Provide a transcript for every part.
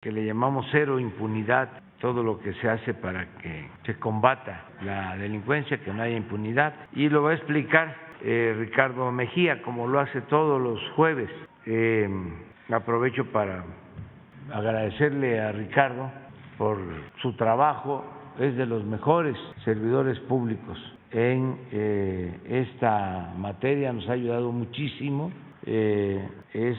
que le llamamos cero impunidad, todo lo que se hace para que se combata la delincuencia, que no haya impunidad, y lo va a explicar Ricardo Mejía, como lo hace todos los jueves. Aprovecho para agradecerle a Ricardo por su trabajo, es de los mejores servidores públicos en esta materia, nos ha ayudado muchísimo, es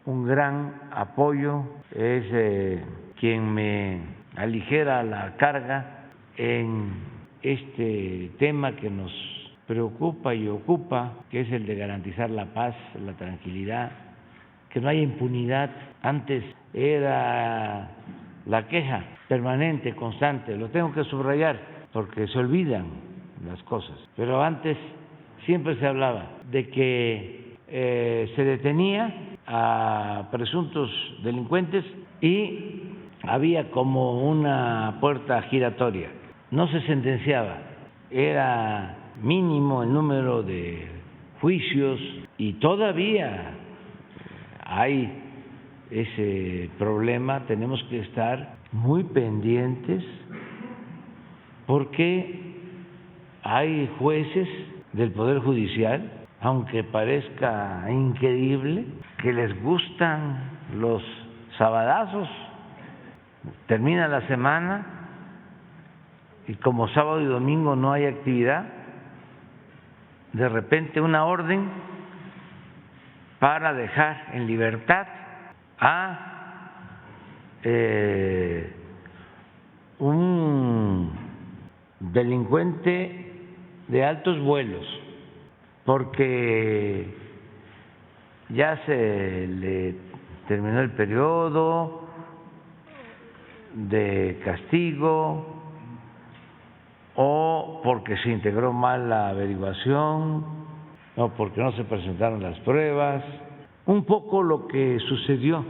un gran apoyo, es quien me aligera la carga en este tema que nos preocupa y ocupa, que es el de garantizar la paz, la tranquilidad, que no haya impunidad. Antes era la queja permanente, constante, lo tengo que subrayar porque se olvidan las cosas, pero antes siempre se hablaba de que se detenía a presuntos delincuentes y había como una puerta giratoria, no se sentenciaba, era mínimo el número de juicios y todavía hay ese problema, tenemos que estar muy pendientes porque hay jueces del Poder Judicial, aunque parezca increíble, que les gustan los sabadazos. Termina la semana y como sábado y domingo no hay actividad, de repente una orden para dejar en libertad a un delincuente de altos vuelos, porque ya se le terminó el periodo de castigo o porque se integró mal la averiguación o porque no se presentaron las pruebas, un poco lo que sucedió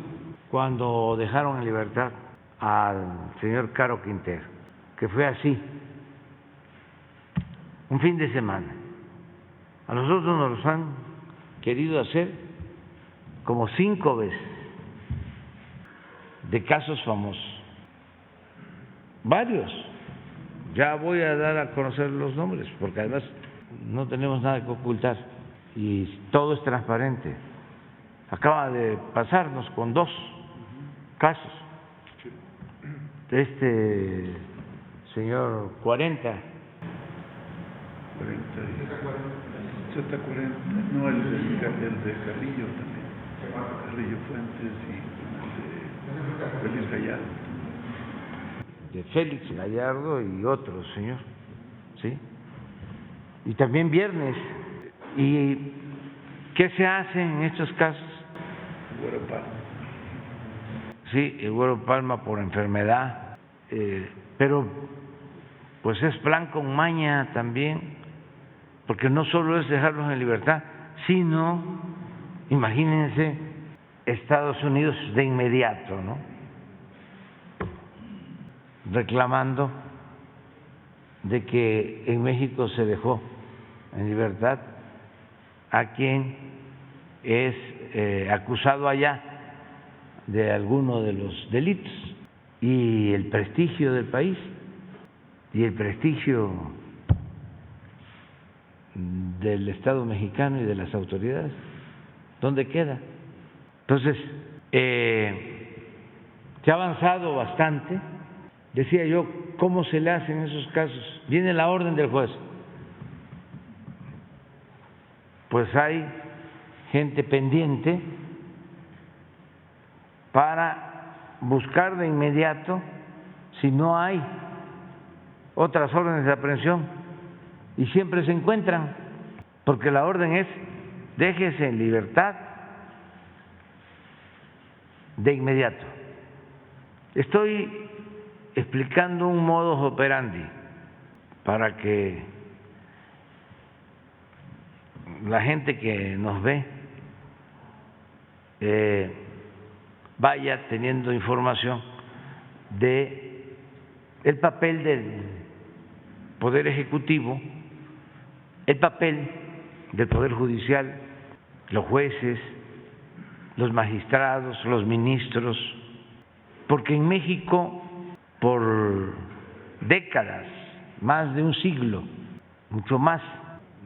cuando dejaron en libertad al señor Caro Quintero, que fue así, un fin de semana. A nosotros nos los han querido hacer como 5 veces, de casos famosos, varios. Ya voy a dar a conocer los nombres, porque además no tenemos nada que ocultar y todo es transparente. Acaba de pasarnos con 2 casos. Este señor 40. Z40, no, el de Carrillo también. Carrillo Fuentes y el de Félix Gallardo. De Félix Gallardo y otro señor, ¿sí? Y también viernes. ¿Y qué se hace en estos casos? Güero Palma. Sí, el Güero Palma por enfermedad, pero pues es plan con maña también, porque no solo es dejarlos en libertad, sino, imagínense, Estados Unidos de inmediato, ¿no?, reclamando de que en México se dejó en libertad a quien es acusado allá de alguno de los delitos, y el prestigio del país y el prestigio del Estado mexicano y de las autoridades, ¿dónde queda? Entonces, se ha avanzado bastante. Decía yo, ¿cómo se le hace en esos casos? Viene la orden del juez, pues hay gente pendiente para buscar de inmediato si no hay otras órdenes de aprehensión, y siempre se encuentran, porque la orden es déjese en libertad de inmediato. Estoy explicando un modus operandi para que la gente que nos ve vaya teniendo información de el papel del Poder Ejecutivo, el papel del Poder Judicial, los jueces, los magistrados, los ministros, porque en México por décadas, más de un siglo, mucho más,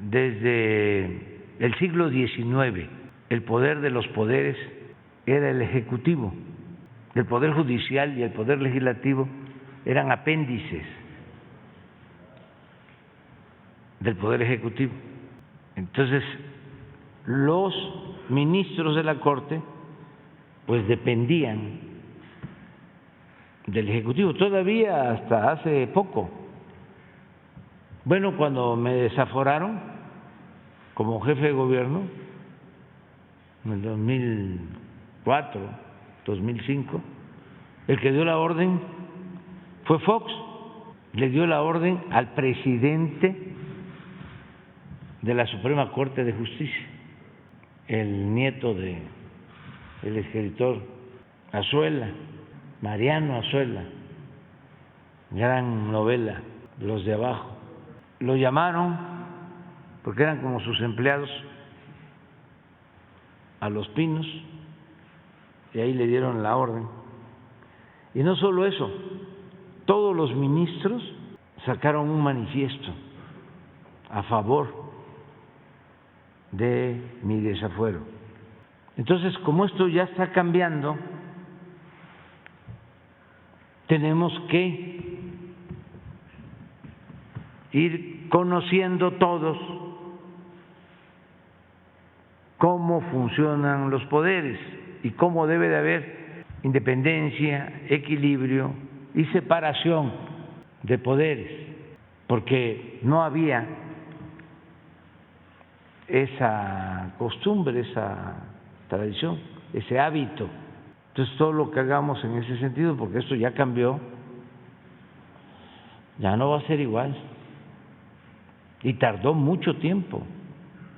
desde el siglo XIX, el poder de los poderes era el Ejecutivo. El Poder Judicial y el Poder Legislativo eran apéndices del Poder Ejecutivo. Entonces, los ministros de la Corte pues dependían del Ejecutivo, todavía hasta hace poco. Bueno, cuando me desaforaron como jefe de gobierno, en el 2004, 2005, el que dio la orden fue Fox, le dio la orden al presidente de la Suprema Corte de Justicia, el nieto de el escritor Azuela, Mariano Azuela, gran novela, Los de Abajo. Lo llamaron, porque eran como sus empleados, a Los Pinos, y ahí le dieron la orden. Y no solo eso, todos los ministros sacaron un manifiesto a favor de mi desafuero. Entonces, como esto ya está cambiando, tenemos que ir conociendo todos cómo funcionan los poderes y cómo debe de haber independencia, equilibrio y separación de poderes, porque no había esa costumbre, esa tradición, ese hábito. Entonces, todo lo que hagamos en ese sentido, porque esto ya cambió, ya no va a ser igual. Y tardó mucho tiempo,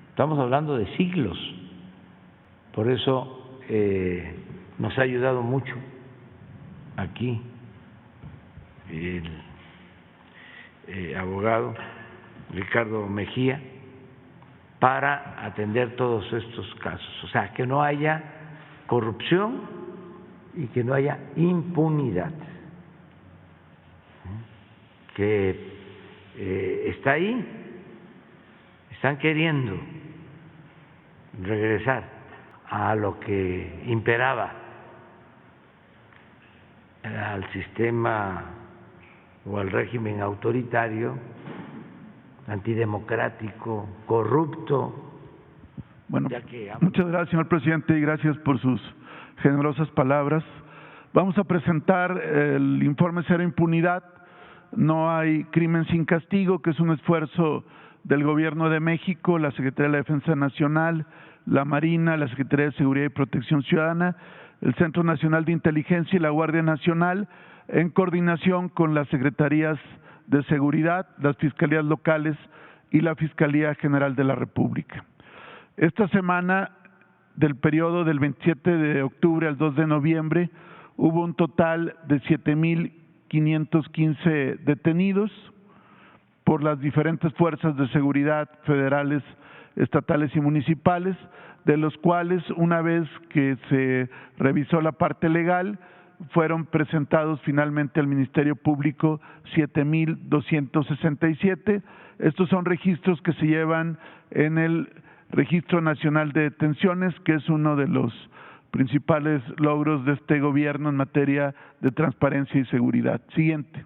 estamos hablando de siglos. Por eso nos ha ayudado mucho aquí el abogado Ricardo Mejía para atender todos estos casos. O sea, que no haya corrupción y que no haya impunidad, que está ahí, están queriendo regresar a lo que imperaba, al sistema o al régimen autoritario, antidemocrático, corrupto. Bueno, muchas gracias, señor presidente, y gracias por sus generosas palabras. Vamos a presentar el informe Cero Impunidad, no hay crimen sin castigo, que es un esfuerzo del Gobierno de México, la Secretaría de la Defensa Nacional, la Marina, la Secretaría de Seguridad y Protección Ciudadana, el Centro Nacional de Inteligencia y la Guardia Nacional, en coordinación con las Secretarías de Seguridad, las Fiscalías Locales y la Fiscalía General de la República. Esta semana, del periodo del 27 de octubre al 2 de noviembre, hubo un total de 7,515 detenidos por las diferentes fuerzas de seguridad federales, estatales y municipales, de los cuales, una vez que se revisó la parte legal, fueron presentados finalmente al Ministerio Público 7,267. Estos son registros que se llevan en el Registro Nacional de Detenciones, que es uno de los principales logros de este gobierno en materia de transparencia y seguridad. Siguiente.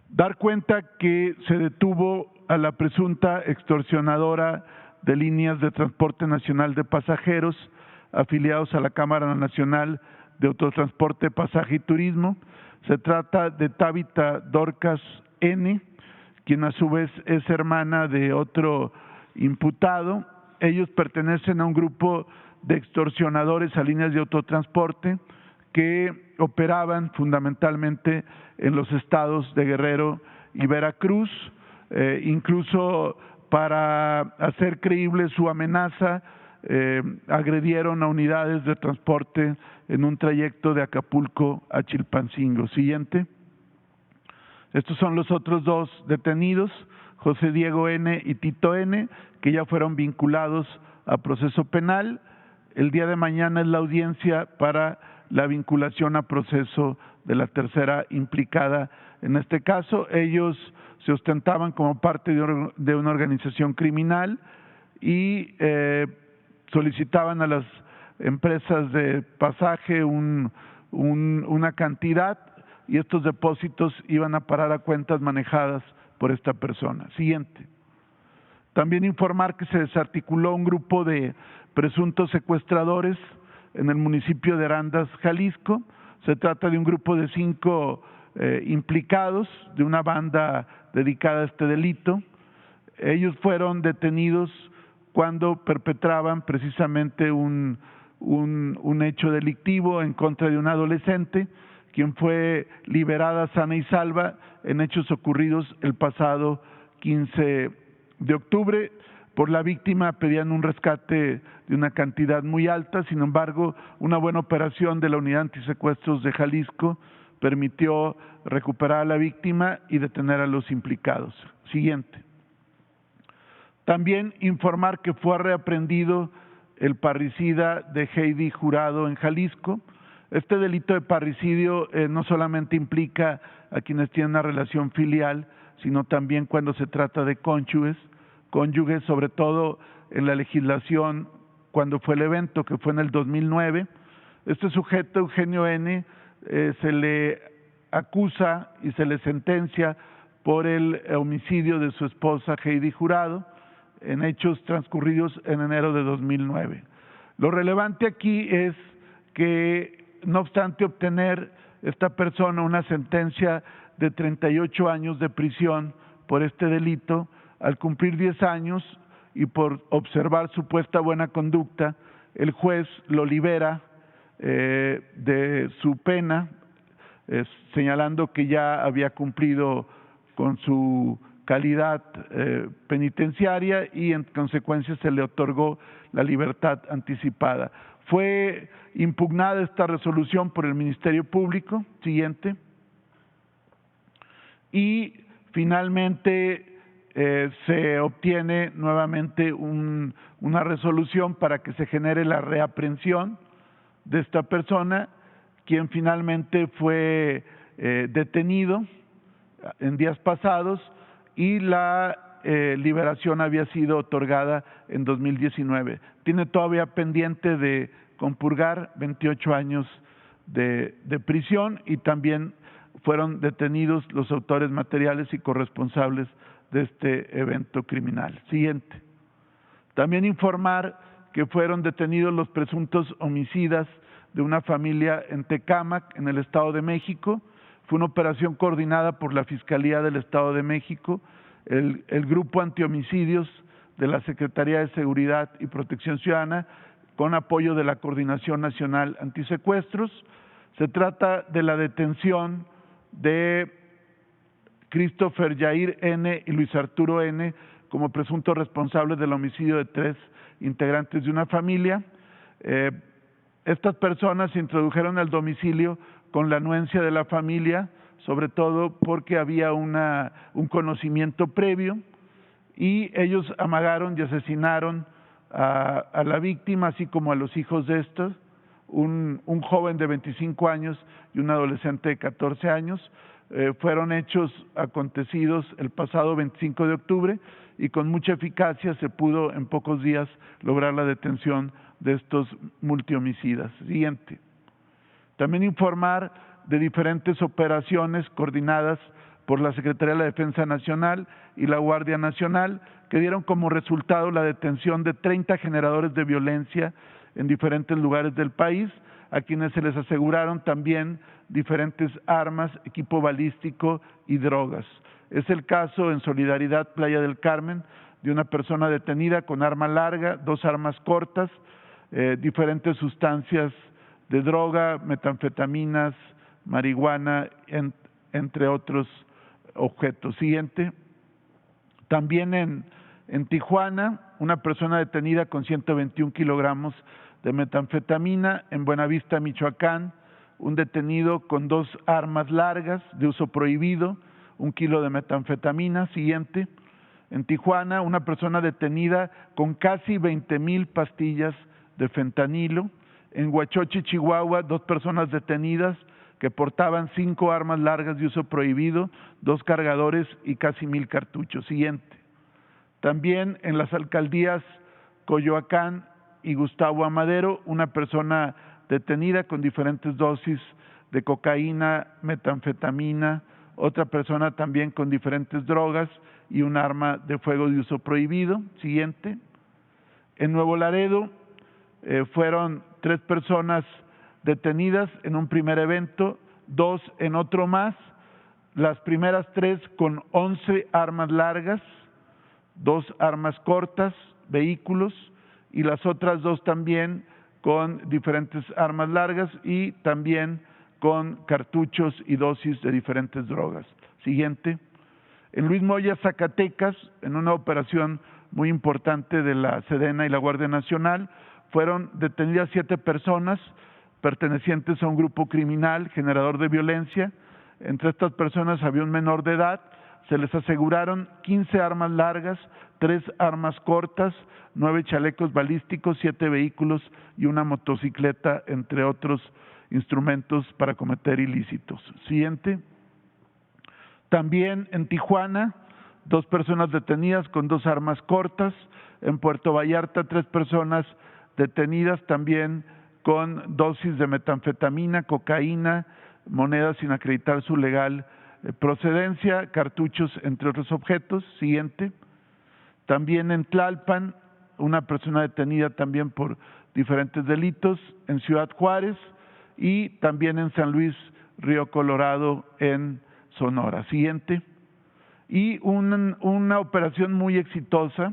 Dar cuenta que se detuvo a la presunta extorsionadora de líneas de transporte nacional de pasajeros afiliados a la Cámara Nacional de Autotransporte, Pasaje y Turismo. Se trata de Tabitha Dorcas N., quien a su vez es hermana de otro imputado. Ellos pertenecen a un grupo de extorsionadores a líneas de autotransporte que operaban fundamentalmente en los estados de Guerrero y Veracruz, incluso para hacer creíble su amenaza, agredieron a unidades de transporte en un trayecto de Acapulco a Chilpancingo. Siguiente. Estos son los otros dos detenidos, José Diego N. y Tito N., que ya fueron vinculados a proceso penal. El día de mañana es la audiencia para la vinculación a proceso de la tercera implicada en este caso. Ellos se ostentaban como parte de una organización criminal y solicitaban a las empresas de pasaje una cantidad, y estos depósitos iban a parar a cuentas manejadas por esta persona. Siguiente. También informar que se desarticuló un grupo de presuntos secuestradores en el municipio de Arandas, Jalisco. Se trata de un grupo de 5 implicados de una banda dedicada a este delito. Ellos fueron detenidos cuando perpetraban precisamente un hecho delictivo en contra de un adolescente, quien fue liberada sana y salva en hechos ocurridos el pasado 15 de octubre. Por la víctima pedían un rescate de una cantidad muy alta, sin embargo, una buena operación de la Unidad Antisecuestros de Jalisco permitió recuperar a la víctima y detener a los implicados. Siguiente. También informar que fue reaprendido el parricida de Heidi Jurado en Jalisco. Este delito de parricidio no solamente implica a quienes tienen una relación filial, sino también cuando se trata de cónyuges, sobre todo en la legislación cuando fue el evento, que fue en el 2009. Este sujeto, Eugenio N., se le acusa y se le sentencia por el homicidio de su esposa Heidi Jurado en hechos transcurridos en enero de 2009. Lo relevante aquí es que, no obstante obtener esta persona una sentencia de 38 años de prisión por este delito, al cumplir 10 años y por observar supuesta buena conducta, el juez lo libera de su pena, señalando que ya había cumplido con su calidad penitenciaria y en consecuencia se le otorgó la libertad anticipada. Fue impugnada esta resolución por el Ministerio Público. Siguiente. Y finalmente se obtiene nuevamente una resolución para que se genere la reaprehensión de esta persona, quien finalmente fue detenido en días pasados, y la liberación había sido otorgada en 2019. Tiene todavía pendiente de compurgar 28 años de prisión, y también fueron detenidos los autores materiales y corresponsables de este evento criminal. Siguiente. También informar que fueron detenidos los presuntos homicidas de una familia en Tecámac, en el Estado de México. Fue una operación coordinada por la Fiscalía del Estado de México, el Grupo Antihomicidios de la Secretaría de Seguridad y Protección Ciudadana, con apoyo de la Coordinación Nacional Antisecuestros. Se trata de la detención de Christopher Yair N. y Luis Arturo N. como presuntos responsables del homicidio de 3 integrantes de una familia. Estas personas se introdujeron al domicilio con la anuencia de la familia, sobre todo porque había un conocimiento previo, y ellos amagaron y asesinaron a la víctima, así como a los hijos de estos, un joven de 25 años y un adolescente de 14 años. Fueron hechos acontecidos el pasado 25 de octubre y con mucha eficacia se pudo en pocos días lograr la detención de estos multihomicidas. Siguiente. También informar de diferentes operaciones coordinadas por la Secretaría de la Defensa Nacional y la Guardia Nacional, que dieron como resultado la detención de 30 generadores de violencia en diferentes lugares del país, a quienes se les aseguraron también diferentes armas, equipo balístico y drogas. Es el caso en Solidaridad Playa del Carmen de una persona detenida con arma larga, 2 armas cortas, diferentes sustancias de droga, metanfetaminas, marihuana, entre otros objetos. Siguiente. También en Tijuana, una persona detenida con 121 kilogramos de metanfetamina. En Buenavista, Michoacán, un detenido con 2 armas largas de uso prohibido, 1 kilo de metanfetamina. Siguiente. En Tijuana, una persona detenida con casi 20,000 pastillas de fentanilo. En Huachoche, Chihuahua, 2 personas detenidas que portaban 5 armas largas de uso prohibido, 2 cargadores y casi 1,000 cartuchos. Siguiente. También en las alcaldías Coyoacán y Gustavo Amadero, una persona detenida con diferentes dosis de cocaína, metanfetamina, otra persona también con diferentes drogas y un arma de fuego de uso prohibido. Siguiente. En Nuevo Laredo fueron 3 personas detenidas en un primer evento, 2 en otro más, las primeras 3 con 11 armas largas, 2 armas cortas, vehículos, y las otras 2 también con diferentes armas largas y también con cartuchos y dosis de diferentes drogas. Siguiente. En Luis Moya, Zacatecas, en una operación muy importante de la Sedena y la Guardia Nacional, fueron detenidas 7 personas pertenecientes a un grupo criminal generador de violencia. Entre estas personas había un menor de edad. Se les aseguraron 15 armas largas, 3 armas cortas, 9 chalecos balísticos, 7 vehículos y una motocicleta, entre otros instrumentos para cometer ilícitos. Siguiente. También en Tijuana, 2 personas detenidas con 2 armas cortas. En Puerto Vallarta, 3 personas detenidas también con dosis de metanfetamina, cocaína, monedas sin acreditar su legal procedencia, cartuchos, entre otros objetos. Siguiente. También en Tlalpan, una persona detenida también por diferentes delitos. En Ciudad Juárez y también en San Luis, Río Colorado, en Sonora. Siguiente. Y una operación muy exitosa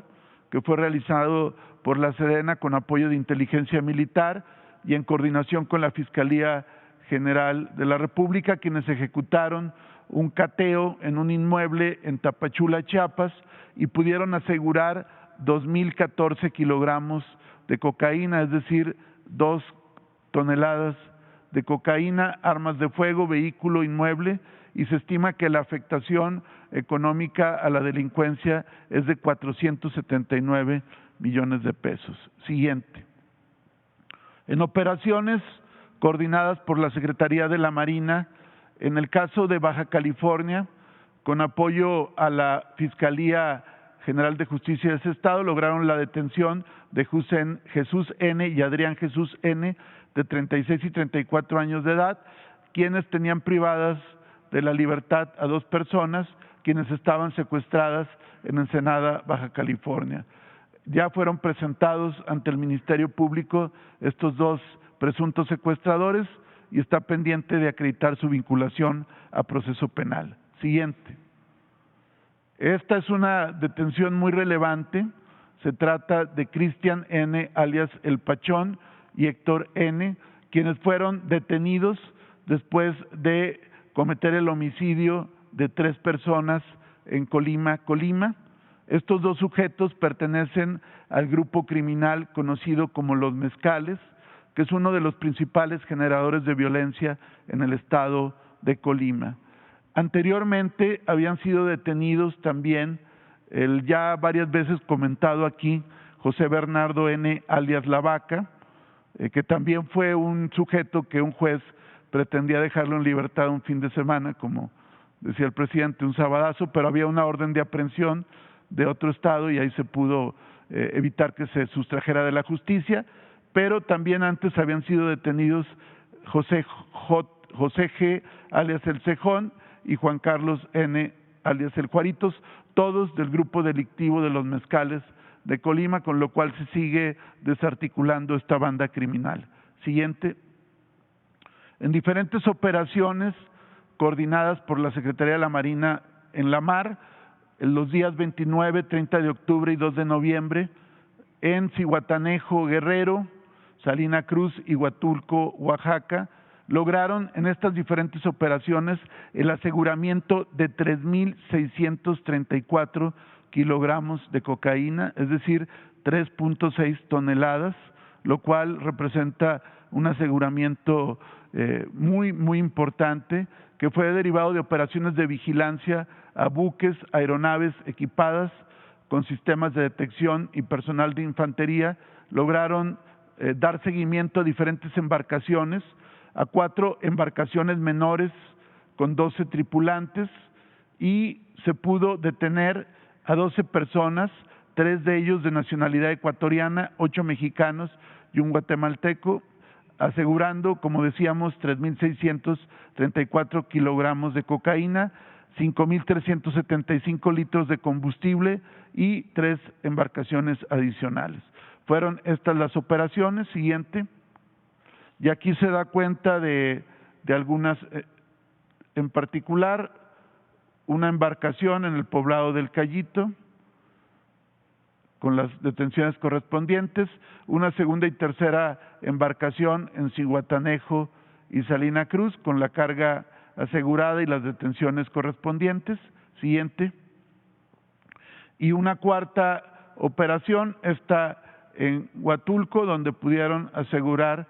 que fue realizado por la Sedena con apoyo de inteligencia militar y en coordinación con la Fiscalía General de la República, quienes ejecutaron un cateo en un inmueble en Tapachula, Chiapas, y pudieron asegurar 2,014 kilogramos de cocaína, es decir, 2 toneladas de cocaína, armas de fuego, vehículo, inmueble, y se estima que la afectación económica a la delincuencia es de 479 millones de pesos. Siguiente. En operaciones coordinadas por la Secretaría de la Marina, en el caso de Baja California, con apoyo a la Fiscalía General de Justicia de ese estado, lograron la detención de Jesús N. y Adrián Jesús N., de 36 y 34 años de edad, quienes tenían privadas de la libertad a 2 personas, quienes estaban secuestradas en Ensenada, Baja California. Ya fueron presentados ante el Ministerio Público estos 2 presuntos secuestradores y está pendiente de acreditar su vinculación a proceso penal. Siguiente. Esta es una detención muy relevante. Se trata de Cristian N., alias El Pachón, y Héctor N., quienes fueron detenidos después de cometer el homicidio de 3 personas en Colima. Estos 2 sujetos pertenecen al grupo criminal conocido como Los Mezcales, que es uno de los principales generadores de violencia en el estado de Colima. Anteriormente habían sido detenidos también el ya varias veces comentado aquí José Bernardo N., alias La Vaca, que también fue un sujeto que un juez pretendía dejarlo en libertad un fin de semana, como decía el presidente, un sabadazo, pero había una orden de aprehensión de otro estado y ahí se pudo evitar que se sustrajera de la justicia, pero también antes habían sido detenidos José G., alias El Cejón, y Juan Carlos N., alias El Juaritos, todos del grupo delictivo de Los Mezcales de Colima, con lo cual se sigue desarticulando esta banda criminal. Siguiente. En diferentes operaciones coordinadas por la Secretaría de la Marina en la mar, en los días 29, 30 de octubre y 2 de noviembre, en Zihuatanejo, Guerrero, Salina Cruz y Huatulco, Oaxaca, lograron en estas diferentes operaciones el aseguramiento de 3,634 kilogramos de cocaína, es decir, 3.6 toneladas, lo cual representa un aseguramiento muy importante, que fue derivado de operaciones de vigilancia a buques, aeronaves equipadas con sistemas de detección y personal de infantería. Lograron dar seguimiento a diferentes embarcaciones, a 4 embarcaciones menores con 12 tripulantes, y se pudo detener a 12 personas, 3 de ellos de nacionalidad ecuatoriana, 8 mexicanos y un guatemalteco, asegurando, como decíamos, 3.634 kilogramos de cocaína, 5.375 litros de combustible y 3 embarcaciones adicionales. Fueron estas las operaciones. Siguiente. Y aquí se da cuenta de algunas, en particular, una embarcación en el poblado del Cayito, con las detenciones correspondientes, una segunda y tercera embarcación en Zihuatanejo y Salina Cruz, con la carga asegurada y las detenciones correspondientes. Siguiente. Y una cuarta operación está en Huatulco, donde pudieron asegurar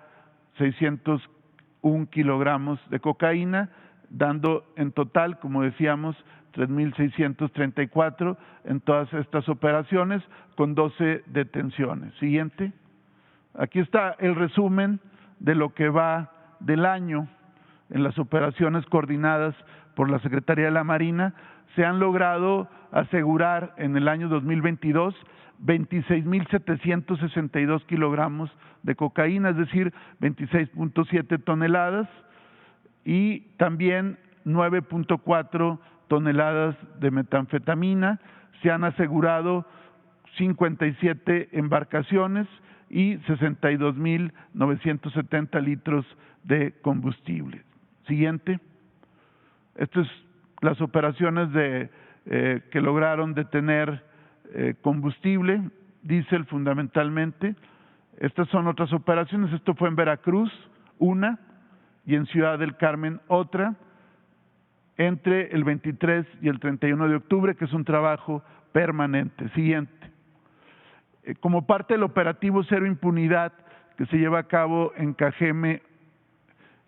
601 kilogramos de cocaína, dando en total, como decíamos, 3.634 en todas estas operaciones, con 12 detenciones. Siguiente. Aquí está el resumen de lo que va del año en las operaciones coordinadas por la Secretaría de la Marina. Se han logrado asegurar en el año 2022 26.762 kilogramos de cocaína, es decir, 26.7 toneladas, y también 9.4 toneladas de metanfetamina. Se han asegurado 57 embarcaciones y 62.970 litros de combustible. Siguiente. Estas son las operaciones que lograron detener combustible, diésel fundamentalmente. Estas son otras operaciones. Esto fue en Veracruz, una, y en Ciudad del Carmen, otra, entre el 23 y el 31 de octubre, que es un trabajo permanente. Siguiente. Como parte del operativo Cero Impunidad, que se lleva a cabo en Cajeme,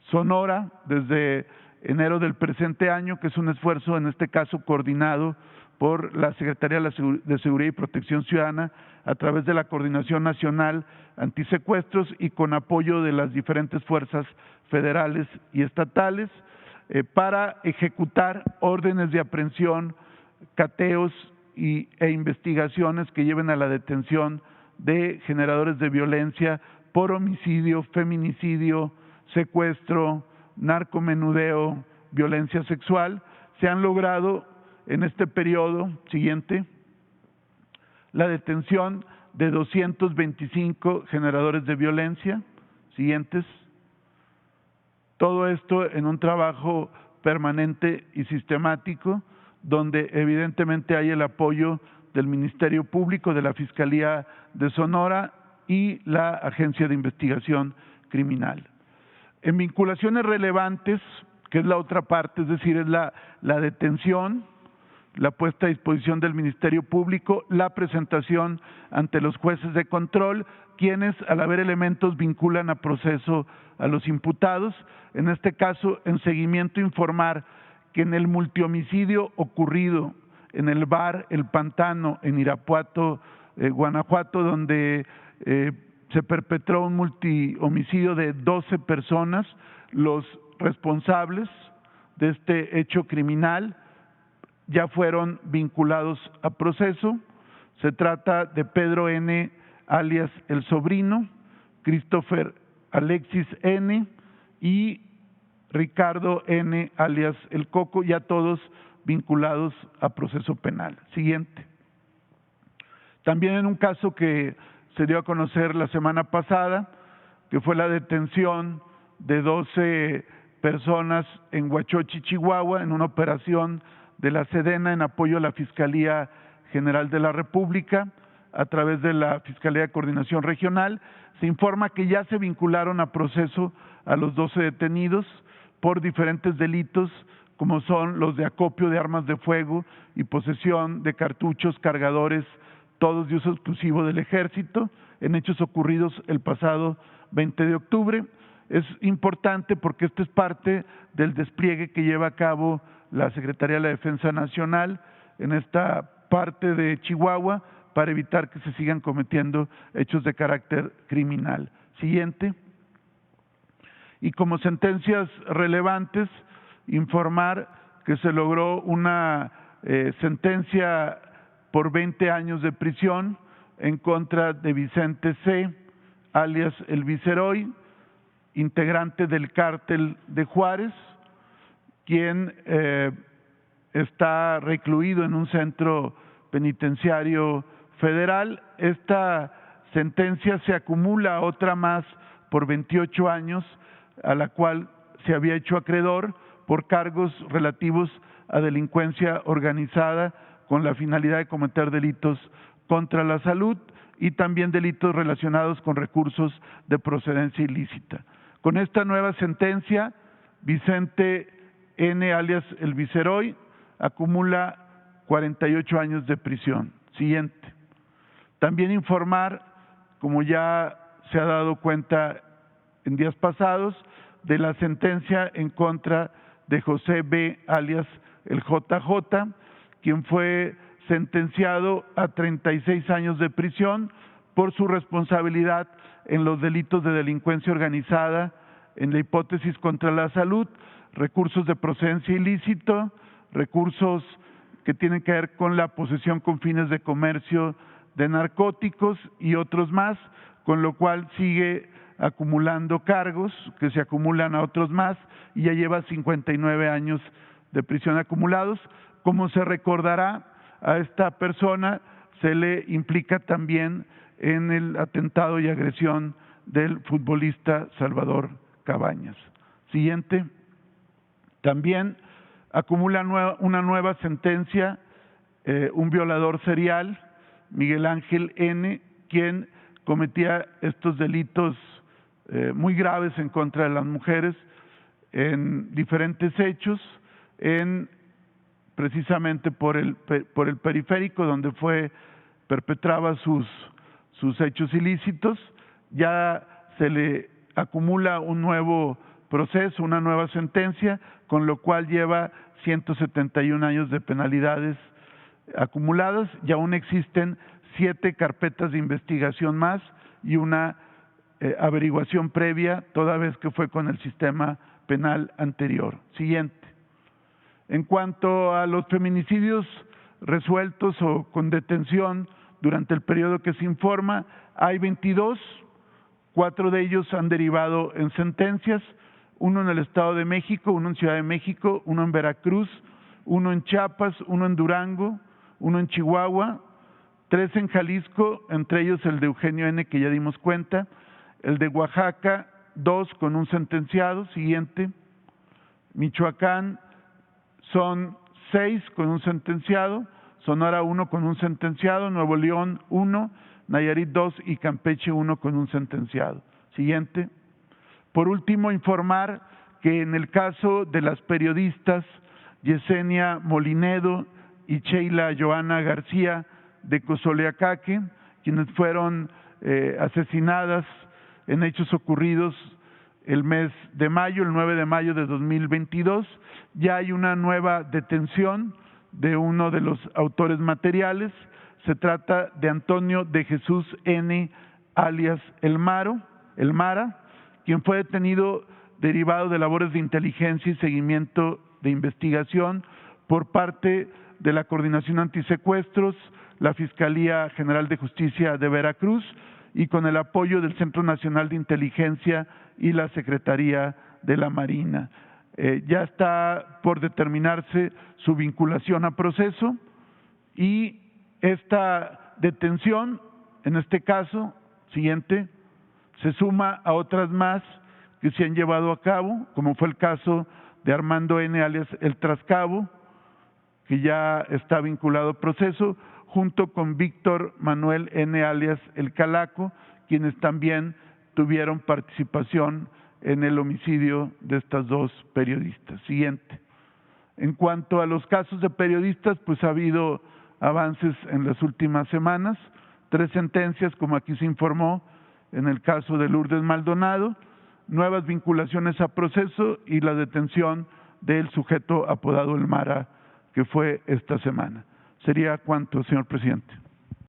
Sonora, desde enero del presente año, que es un esfuerzo, en este caso, coordinado por la Secretaría de Seguridad y Protección Ciudadana, a través de la Coordinación Nacional Antisecuestros y con apoyo de las diferentes fuerzas federales y estatales, para ejecutar órdenes de aprehensión, cateos e investigaciones que lleven a la detención de generadores de violencia por homicidio, feminicidio, secuestro, narcomenudeo, violencia sexual. Se han logrado en este periodo, siguiente, la detención de 225 generadores de violencia. Siguientes. Todo esto en un trabajo permanente y sistemático, donde evidentemente hay el apoyo del Ministerio Público, de la Fiscalía de Sonora y la Agencia de Investigación Criminal. En vinculaciones relevantes, que es la otra parte, es decir, es la detención, la puesta a disposición del Ministerio Público, la presentación ante los jueces de control, quienes, al haber elementos, vinculan a proceso a los imputados. En este caso, en seguimiento, informar que en el multihomicidio ocurrido en el bar El Pantano, en Irapuato, Guanajuato, donde se perpetró un multihomicidio de 12 personas, los responsables de este hecho criminal ya fueron vinculados a proceso. Se trata de Pedro N., alias El Sobrino, Christopher Alexis N. y Ricardo N., alias El Coco, ya todos vinculados a proceso penal. Siguiente. También en un caso que se dio a conocer la semana pasada, que fue la detención de 12 personas en Huachochi, Chihuahua, en una operación de la Sedena en apoyo a la Fiscalía General de la República, a través de la Fiscalía de Coordinación Regional. Se informa que ya se vincularon a proceso a los 12 detenidos por diferentes delitos, como son los de acopio de armas de fuego y posesión de cartuchos, cargadores, todos de uso exclusivo del Ejército, en hechos ocurridos el pasado 20 de octubre. Es importante porque esto es parte del despliegue que lleva a cabo la Secretaría de la Defensa Nacional en esta parte de Chihuahua para evitar que se sigan cometiendo hechos de carácter criminal. Siguiente. Y como sentencias relevantes, informar que se logró una sentencia por 20 años de prisión en contra de Vicente C., alias El Viceroy, integrante del cártel de Juárez, quien está recluido en un centro penitenciario federal. Esta sentencia se acumula a otra más por 28 años, a la cual se había hecho acreedor por cargos relativos a delincuencia organizada con la finalidad de cometer delitos contra la salud y también delitos relacionados con recursos de procedencia ilícita. Con esta nueva sentencia, Vicente N., alias El Viceroy, acumula 48 años de prisión. Siguiente. También informar, como ya se ha dado cuenta en días pasados, de la sentencia en contra de José B., alias el JJ, quien fue sentenciado a 36 años de prisión por su responsabilidad en los delitos de delincuencia organizada, en la hipótesis contra la salud, recursos de procedencia ilícito, recursos que tienen que ver con la posesión con fines de comercio de narcóticos y otros más, con lo cual sigue acumulando cargos que se acumulan a otros más y ya lleva 59 años de prisión acumulados. Como se recordará, a esta persona se le implica también en el atentado y agresión del futbolista Salvador Cabañas. Siguiente. También acumula una nueva sentencia un violador serial, Miguel Ángel N., quien cometía estos delitos muy graves en contra de las mujeres en diferentes hechos, precisamente por el periférico donde perpetraba sus hechos ilícitos. Ya se le acumula un nuevo proceso, una nueva sentencia, con lo cual lleva 171 años de penalidades acumuladas y aún existen 7 carpetas de investigación más y una averiguación previa, toda vez que fue con el sistema penal anterior. Siguiente. En cuanto a los feminicidios resueltos o con detención durante el periodo que se informa, hay 22, 4 de ellos han derivado en sentencias, uno en el Estado de México, uno en Ciudad de México, uno en Veracruz, uno en Chiapas, uno en Durango, uno en Chihuahua, 3 en Jalisco, entre ellos el de Eugenio N., que ya dimos cuenta, el de Oaxaca, 2 con un sentenciado. Siguiente. Michoacán son 6 con un sentenciado, Sonora 1 con un sentenciado, Nuevo León 1, Nayarit 2 y Campeche 1 con un sentenciado. Siguiente. Por último, informar que en el caso de las periodistas Yesenia Molinedo y Sheila Joana García de Cozoleacaque, quienes fueron asesinadas en hechos ocurridos el mes de mayo, el 9 de mayo de 2022, ya hay una nueva detención de uno de los autores materiales. Se trata de Antonio de Jesús N., alias El Mara, quien fue detenido derivado de labores de inteligencia y seguimiento de investigación por parte de la Coordinación Antisecuestros, la Fiscalía General de Justicia de Veracruz y con el apoyo del Centro Nacional de Inteligencia y la Secretaría de la Marina. Ya está por determinarse su vinculación a proceso y esta detención, en este caso, siguiente, se suma a otras más que se han llevado a cabo, como fue el caso de Armando N., alias El Trascabo, que ya está vinculado a proceso, junto con Víctor Manuel N., alias El Calaco, quienes también tuvieron participación en el homicidio de estas 2 periodistas. Siguiente. En cuanto a los casos de periodistas, pues ha habido avances en las últimas semanas, 3 sentencias, como aquí se informó, en el caso de Lourdes Maldonado, nuevas vinculaciones a proceso y la detención del sujeto apodado El Mara, que fue esta semana. Sería cuanto, señor presidente.